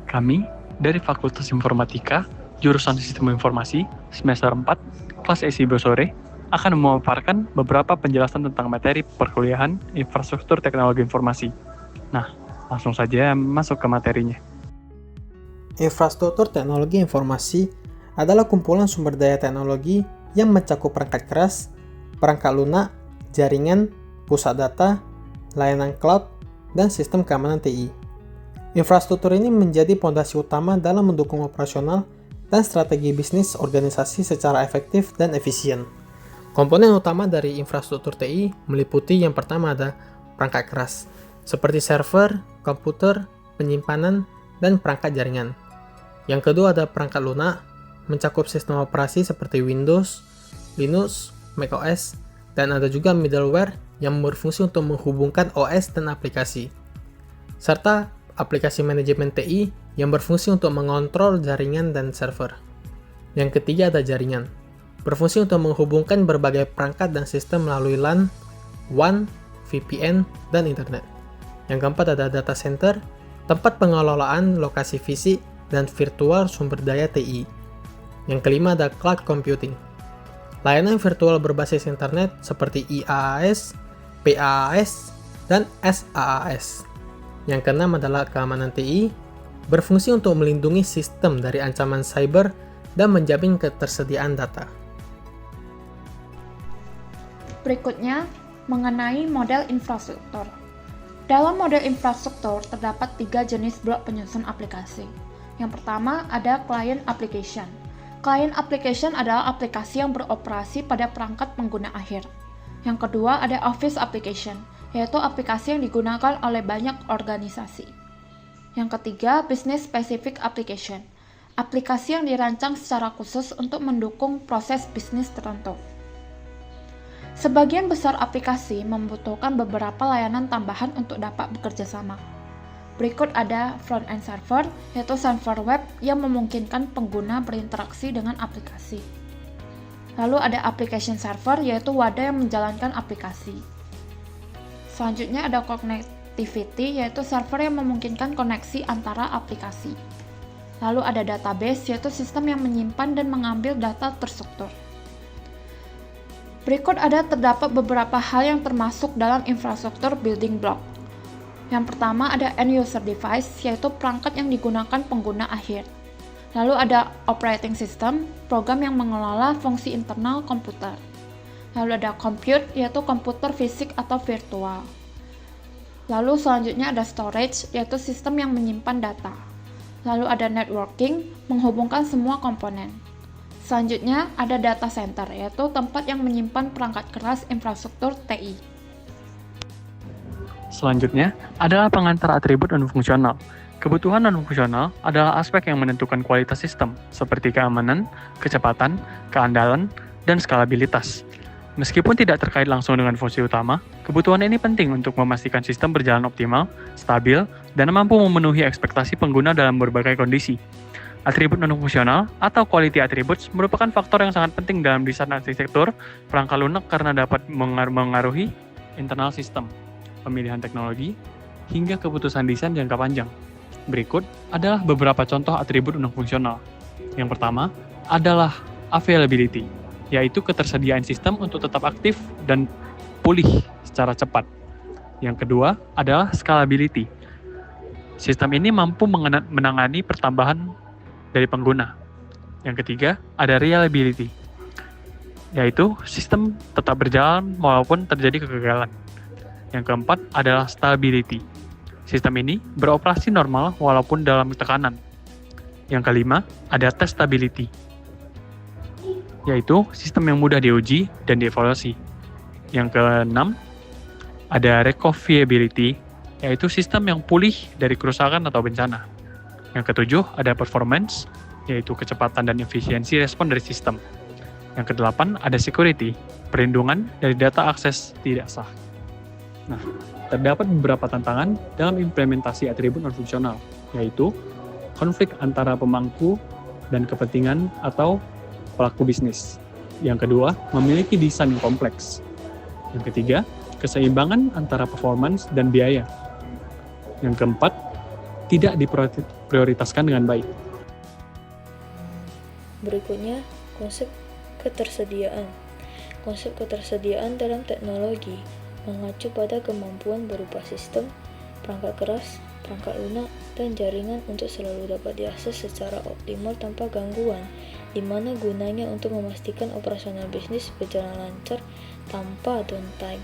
Kami dari Fakultas Informatika, jurusan Sistem Informasi, semester 4, kelas SIB sore, akan memaparkan beberapa penjelasan tentang materi perkuliahan infrastruktur teknologi informasi. Nah, langsung saja masuk ke materinya. Infrastruktur teknologi informasi adalah kumpulan sumber daya teknologi yang mencakup perangkat keras, perangkat lunak, jaringan, pusat data, layanan cloud, dan sistem keamanan TI. Infrastruktur ini menjadi fondasi utama dalam mendukung operasional dan strategi bisnis organisasi secara efektif dan efisien. Komponen utama dari infrastruktur TI meliputi yang pertama ada perangkat keras, seperti server, komputer, penyimpanan, dan perangkat jaringan. Yang kedua ada perangkat lunak, mencakup sistem operasi seperti Windows, Linux, macOS, dan ada juga middleware yang berfungsi untuk menghubungkan OS dan aplikasi. Serta aplikasi manajemen TI yang berfungsi untuk mengontrol jaringan dan server. Yang ketiga ada jaringan, berfungsi untuk menghubungkan berbagai perangkat dan sistem melalui LAN, WAN, VPN, dan internet. Yang keempat ada data center, tempat pengelolaan lokasi fisik dan virtual sumber daya TI. Yang kelima ada cloud computing, layanan virtual berbasis internet seperti IaaS, PaaS, dan SaaS. Yang keenam adalah keamanan TI, berfungsi untuk melindungi sistem dari ancaman cyber dan menjamin ketersediaan data. Berikutnya, mengenai model infrastruktur. Dalam model infrastruktur terdapat 3 jenis blok penyusun aplikasi. Yang pertama ada client application. Client application adalah aplikasi yang beroperasi pada perangkat pengguna akhir. Yang kedua ada office application, yaitu aplikasi yang digunakan oleh banyak organisasi. Yang ketiga, business specific application, aplikasi yang dirancang secara khusus untuk mendukung proses bisnis tertentu. Sebagian besar aplikasi membutuhkan beberapa layanan tambahan untuk dapat bekerja sama. Berikut ada front-end server, yaitu server web yang memungkinkan pengguna berinteraksi dengan aplikasi. Lalu ada application server, yaitu wadah yang menjalankan aplikasi. Selanjutnya ada connectivity, yaitu server yang memungkinkan koneksi antara aplikasi. Lalu ada database, yaitu sistem yang menyimpan dan mengambil data terstruktur. Berikut terdapat beberapa hal yang termasuk dalam infrastruktur building block. Yang pertama ada end user device, yaitu perangkat yang digunakan pengguna akhir. Lalu ada operating system, program yang mengelola fungsi internal komputer. Lalu ada compute, yaitu komputer fisik atau virtual. Lalu selanjutnya ada storage, yaitu sistem yang menyimpan data. Lalu ada networking, menghubungkan semua komponen. Selanjutnya ada data center, yaitu tempat yang menyimpan perangkat keras infrastruktur TI. Selanjutnya adalah pengantar atribut non-fungsional. Kebutuhan non-fungsional adalah aspek yang menentukan kualitas sistem, seperti keamanan, kecepatan, keandalan, dan skalabilitas. Meskipun tidak terkait langsung dengan fungsi utama, kebutuhan ini penting untuk memastikan sistem berjalan optimal, stabil, dan mampu memenuhi ekspektasi pengguna dalam berbagai kondisi. Atribut non-fungsional atau quality attributes merupakan faktor yang sangat penting dalam desain arsitektur perangkat lunak karena dapat mengaruhi internal sistem, pemilihan teknologi, hingga keputusan desain jangka panjang. Berikut adalah beberapa contoh atribut non-fungsional. Yang pertama adalah availability, yaitu ketersediaan sistem untuk tetap aktif dan pulih secara cepat. Yang kedua adalah scalability. Sistem ini mampu menangani pertambahan dari pengguna. Yang ketiga ada reliability, yaitu sistem tetap berjalan walaupun terjadi kegagalan. Yang keempat adalah stability. Sistem ini beroperasi normal walaupun dalam tekanan. Yang kelima ada testability, yaitu sistem yang mudah diuji dan dievaluasi. Yang keenam ada recoverability, yaitu sistem yang pulih dari kerusakan atau bencana. Yang ketujuh ada performance, yaitu kecepatan dan efisiensi respon dari sistem. Yang kedelapan ada security, perlindungan dari data akses tidak sah. Nah, terdapat beberapa tantangan dalam implementasi atribut non-fungsional, yaitu konflik antara pemangku dan kepentingan atau pelaku bisnis. Yang kedua, memiliki desain yang kompleks. Yang ketiga, keseimbangan antara performance dan biaya. Yang keempat, tidak diprioritaskan dengan baik. Berikutnya, konsep ketersediaan. Konsep ketersediaan dalam teknologi mengacu pada kemampuan berupa sistem, perangkat keras, perangkat lunak, dan jaringan untuk selalu dapat diakses secara optimal tanpa gangguan, di mana gunanya untuk memastikan operasional bisnis berjalan lancar tanpa downtime.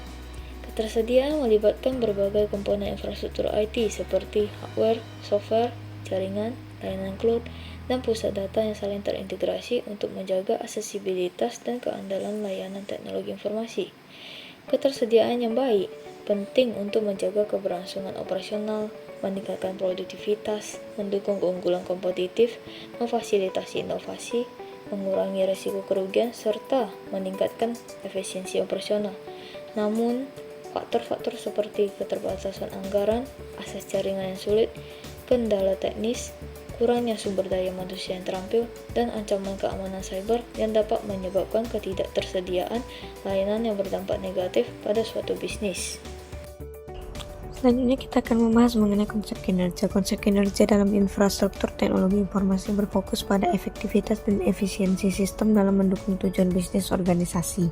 Ketersediaan melibatkan berbagai komponen infrastruktur IT seperti hardware, software, jaringan, layanan cloud, dan pusat data yang saling terintegrasi untuk menjaga aksesibilitas dan keandalan layanan teknologi informasi. Ketersediaan yang baik penting untuk menjaga keberlangsungan operasional, meningkatkan produktivitas, mendukung keunggulan kompetitif, memfasilitasi inovasi, mengurangi risiko kerugian, serta meningkatkan efisiensi operasional. Namun, faktor-faktor seperti keterbatasan anggaran, akses jaringan yang sulit, kendala teknis, kurangnya sumber daya manusia yang terampil, dan ancaman keamanan cyber yang dapat menyebabkan ketidaktersediaan layanan yang berdampak negatif pada suatu bisnis. Selanjutnya kita akan membahas mengenai konsep kinerja. Konsep kinerja dalam infrastruktur teknologi informasi berfokus pada efektivitas dan efisiensi sistem dalam mendukung tujuan bisnis organisasi,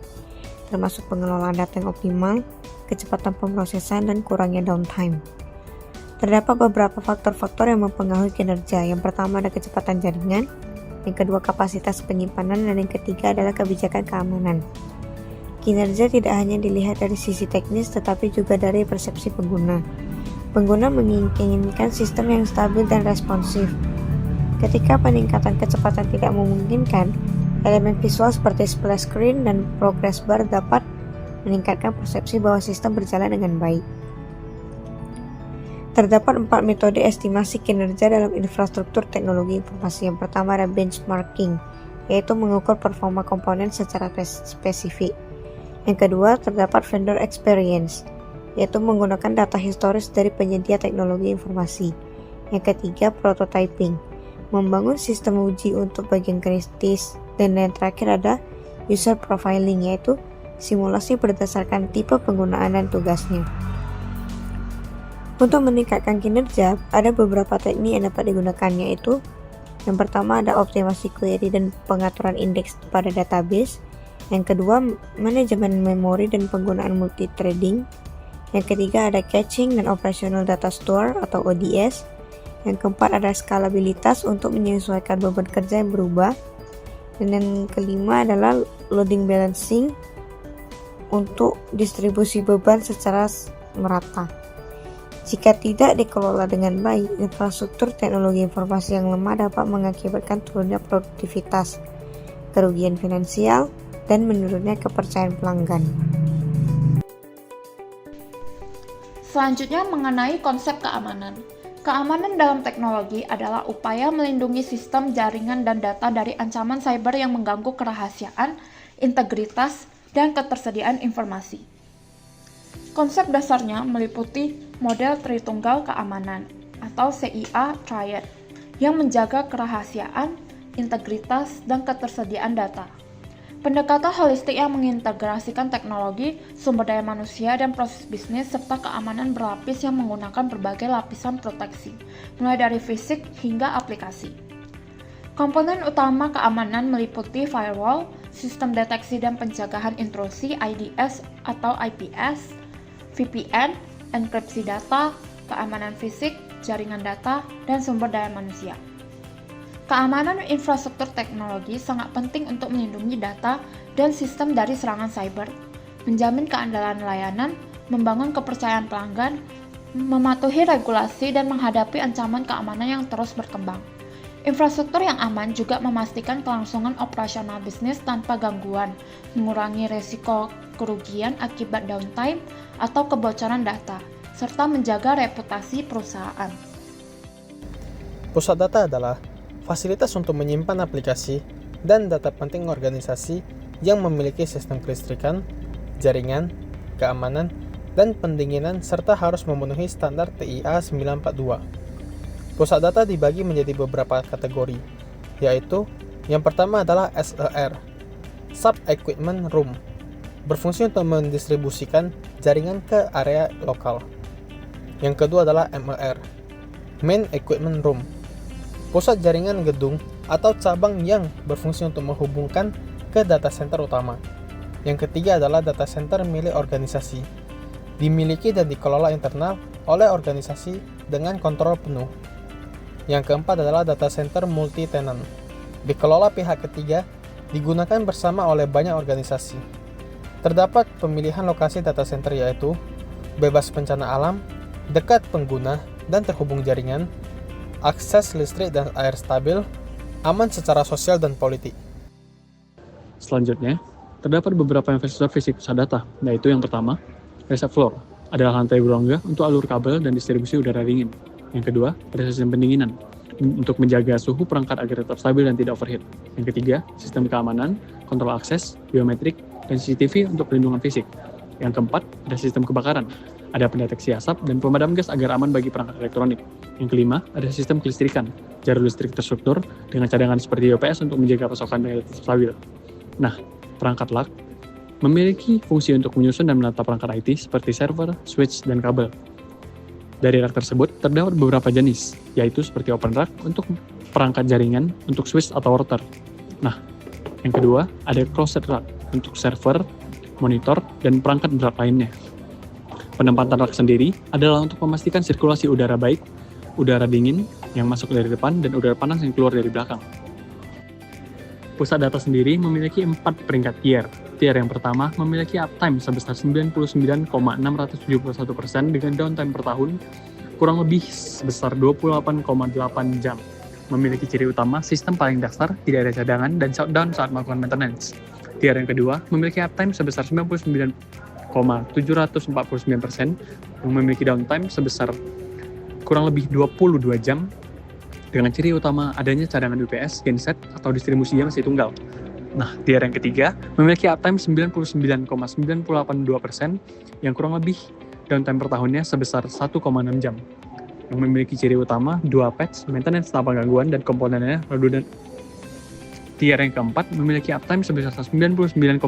termasuk pengelolaan data yang optimal, kecepatan pemrosesan, dan kurangnya downtime. Terdapat beberapa faktor-faktor yang mempengaruhi kinerja. Yang pertama ada kecepatan jaringan, yang kedua kapasitas penyimpanan, dan yang ketiga adalah kebijakan keamanan. Kinerja tidak hanya dilihat dari sisi teknis tetapi juga dari persepsi pengguna. Pengguna menginginkan sistem yang stabil dan responsif. Ketika peningkatan kecepatan tidak memungkinkan, elemen visual seperti splash screen dan progress bar dapat meningkatkan persepsi bahwa sistem berjalan dengan baik. Terdapat 4 metode estimasi kinerja dalam infrastruktur teknologi informasi. Yang pertama ada benchmarking, yaitu mengukur performa komponen secara spesifik. Yang kedua, terdapat vendor experience, yaitu menggunakan data historis dari penyedia teknologi informasi. Yang ketiga, prototyping, membangun sistem uji untuk bagian kritis. Dan yang terakhir ada user profiling, yaitu simulasi berdasarkan tipe penggunaan dan tugasnya. Untuk meningkatkan kinerja, ada beberapa teknik yang dapat digunakan, yaitu yang pertama ada optimasi query dan pengaturan indeks pada database. Yang kedua, manajemen memori dan penggunaan multithreading. Yang ketiga ada caching dan operational data store atau ODS. Yang keempat ada skalabilitas untuk menyesuaikan beban kerja yang berubah. Dan yang kelima adalah loading balancing untuk distribusi beban secara merata. Jika tidak dikelola dengan baik, infrastruktur teknologi informasi yang lemah dapat mengakibatkan turunnya produktivitas, kerugian finansial, dan menurunnya kepercayaan pelanggan. Selanjutnya mengenai konsep keamanan. Keamanan dalam teknologi adalah upaya melindungi sistem, jaringan, dan data dari ancaman cyber yang mengganggu kerahasiaan, integritas, dan ketersediaan informasi. Konsep dasarnya meliputi model Tritunggal Keamanan atau CIA Triad yang menjaga kerahasiaan, integritas, dan ketersediaan data. Pendekatan holistik yang mengintegrasikan teknologi, sumber daya manusia, dan proses bisnis serta keamanan berlapis yang menggunakan berbagai lapisan proteksi, mulai dari fisik hingga aplikasi. Komponen utama keamanan meliputi firewall, sistem deteksi dan pencegahan intrusi IDS atau IPS, VPN, enkripsi data, keamanan fisik, jaringan data, dan sumber daya manusia. Keamanan infrastruktur teknologi sangat penting untuk melindungi data dan sistem dari serangan cyber, menjamin keandalan layanan, membangun kepercayaan pelanggan, mematuhi regulasi, dan menghadapi ancaman keamanan yang terus berkembang. Infrastruktur yang aman juga memastikan kelangsungan operasional bisnis tanpa gangguan, mengurangi risiko kerugian akibat downtime atau kebocoran data, serta menjaga reputasi perusahaan. Pusat data adalah fasilitas untuk menyimpan aplikasi dan data penting organisasi yang memiliki sistem kelistrikan, jaringan, keamanan, dan pendinginan serta harus memenuhi standar TIA 942. Pusat data dibagi menjadi beberapa kategori, yaitu yang pertama adalah SER, Sub-Equipment Room, berfungsi untuk mendistribusikan jaringan ke area lokal. Yang kedua adalah MER, Main Equipment Room, pusat jaringan gedung atau cabang yang berfungsi untuk menghubungkan ke data center utama. Yang ketiga adalah data center milik organisasi, dimiliki dan dikelola internal oleh organisasi dengan kontrol penuh. Yang keempat adalah data center multi-tenant, dikelola pihak ketiga, digunakan bersama oleh banyak organisasi. Terdapat pemilihan lokasi data center yaitu bebas bencana alam, dekat pengguna dan terhubung jaringan, akses listrik dan air stabil, aman secara sosial dan politik. Selanjutnya, terdapat beberapa infrastruktur fisik pusat data, yaitu yang pertama, reservoir, adalah lantai berongga untuk alur kabel dan distribusi udara dingin. Yang kedua, ada sistem pendinginan, untuk menjaga suhu perangkat agar tetap stabil dan tidak overheat. Yang ketiga, sistem keamanan, kontrol akses, biometrik, dan CCTV untuk perlindungan fisik. Yang keempat, ada sistem kebakaran, ada pendeteksi asap dan pemadam gas agar aman bagi perangkat elektronik. Yang kelima, ada sistem kelistrikan, jalur listrik terstruktur dengan cadangan seperti UPS untuk menjaga pasokan daya tetap stabil. Nah, perangkat LAN memiliki fungsi untuk menyusun dan menata perangkat IT seperti server, switch, dan kabel. Dari rak tersebut, terdapat beberapa jenis, yaitu seperti open rack untuk perangkat jaringan untuk switch atau router. Nah, yang kedua, ada closed rack untuk server, monitor, dan perangkat berat lainnya. Penempatan rak sendiri adalah untuk memastikan sirkulasi udara baik, udara dingin yang masuk dari depan, dan udara panas yang keluar dari belakang. Pusat data sendiri memiliki 4 peringkat tier. Tier yang pertama memiliki uptime sebesar 99,671% dengan downtime per tahun kurang lebih sebesar 28,8 jam. Memiliki ciri utama sistem paling dasar, tidak ada cadangan, dan shutdown saat melakukan maintenance. Tier yang kedua memiliki uptime sebesar 99,749% yang memiliki downtime sebesar kurang lebih 22 jam dengan ciri utama adanya cadangan UPS, genset, atau distribusinya masih tunggal. Nah, tier yang ketiga memiliki uptime 99,982% yang kurang lebih downtime per tahunnya sebesar 1,6 jam. Yang memiliki ciri utama 2 patch, maintenance tanpa gangguan, dan komponennya redundant. Tier yang keempat memiliki uptime sebesar 99,995%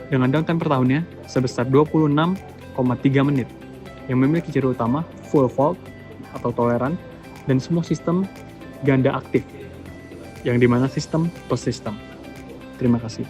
dengan downtime per tahunnya sebesar 26,3 menit. Yang memiliki ciri utama full fault atau toleran dan semua sistem ganda aktif, yang dimana sistem plus sistem. Terima kasih.